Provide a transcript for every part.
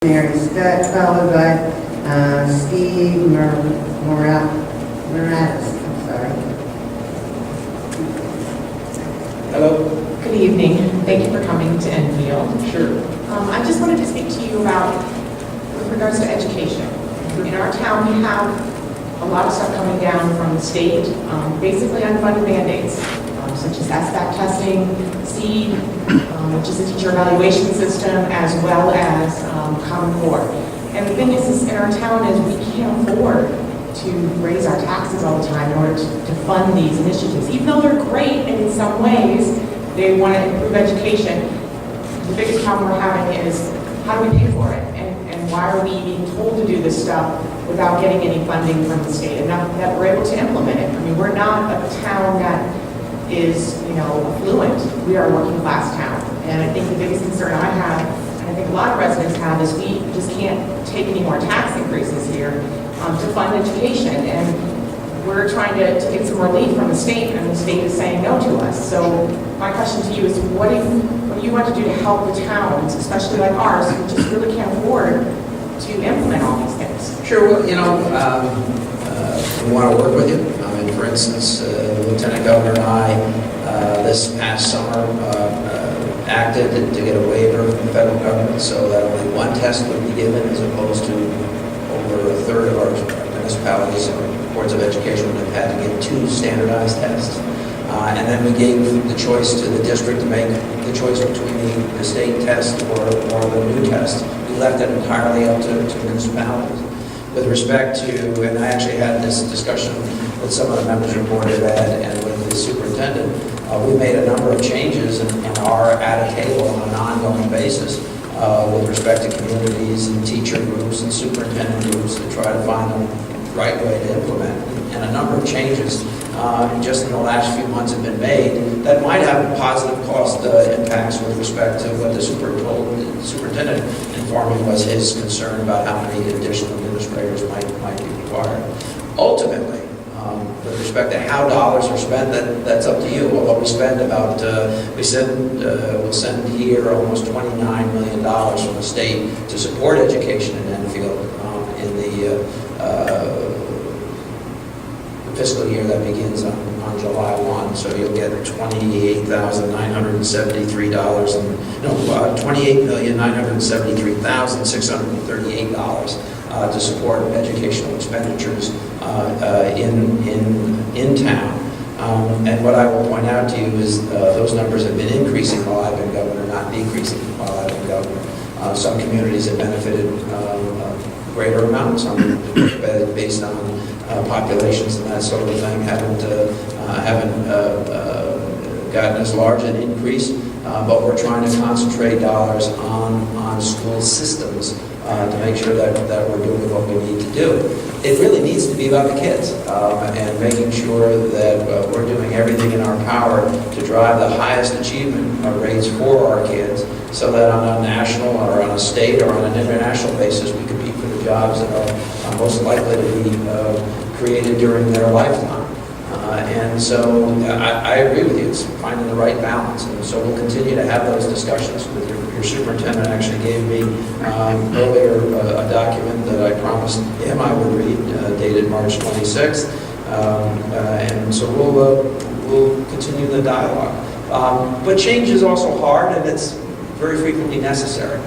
Mary Scott, followed by Steve Moratis. I'm sorry. Hello. Good evening. Thank you for coming to Enfield. Sure. I just wanted to speak to you about, with regards to education. In our town, we have a lot of stuff coming down from the state, basically unfunded mandates, such as SBAC testing, SEED, which is a teacher evaluation system, as well as Common Core. And the thing is in our town is we can't afford to raise our taxes all the time in order to fund these initiatives. Even though they're great, and in some ways they want to improve education, the biggest problem we're having is how do we pay for it? And why are we being told to do this stuff without getting any funding from the state, and that we're able to implement it? I mean, we're not a town that is, affluent. We are a working class town. And I think the biggest concern I have, and I think a lot of residents have, is we just can't take any more tax increases here to fund education. And we're trying to get some relief from the state, and the state is saying no to us. So my question to you is, what do you want to do to help the towns, especially like ours, who just really can't afford to implement all these things? Sure. Well, we want to work with you. For instance, Lieutenant Governor and I, this past summer, acted to get a waiver from the federal government so that only one test would be given, as opposed to over a third of our municipalities or boards of education would have had to get two standardized tests. And then we gave the choice to the district to make the choice between the state test or the new test. We left it entirely up to municipalities. With respect to, and I actually had this discussion with some of the members of Board of Ed and with the superintendent, we made a number of changes and are at a table on an ongoing basis with respect to communities and teacher groups and superintendent groups to try to find the right way to implement. And a number of changes just in the last few months have been made that might have positive cost impacts with respect to what the superintendent informed me was his concern about how many additional administrators might be required. Ultimately, with respect to how dollars are spent, that's up to you. Although we spend about, we'll send here almost $29 million from the state to support education in Enfield in the fiscal year that begins on July 1. So you'll get $28,973 $28,973,638 to support educational expenditures in town. And what I will point out to you is those numbers have been increasing while I've been governor, not decreasing while I've been governor. Some communities have benefited greater amounts, some based on populations and that sort of thing haven't gotten as large an increase, but we're trying to concentrate dollars on school systems to make sure that we're doing what we need to do. It really needs to be about the kids and making sure that we're doing everything in our power to drive the highest achievement rates for our kids, so that on a national or on a state or on an international basis we compete for the jobs that are most likely to be created during their lifetime. And so I agree with you, it's finding the right balance. And so we'll continue to have those discussions with your superintendent. Actually gave me earlier a document that I promised him I would read, dated March 26th. And so we'll continue the dialogue. But change is also hard, and it's very frequently necessary.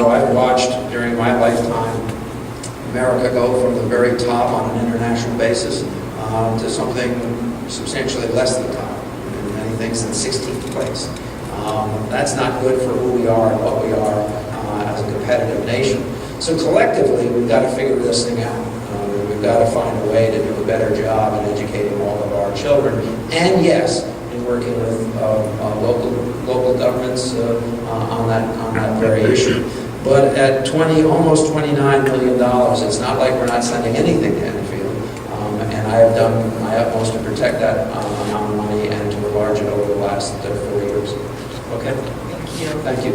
I've watched during my lifetime America go from the very top on an international basis to something substantially less than top, in many things in 16th place. That's not good for who we are and what we are as a competitive nation. So collectively, we've got to figure this thing out. We've got to find a way to do a better job in educating all of our children. And yes, in working with local governments on that very issue. But at almost $29 million, it's not like we're not sending anything to Enfield. And I have done my utmost to protect that amount of money and to enlarge it over the last 4 years. Okay? Thank you. Thank you.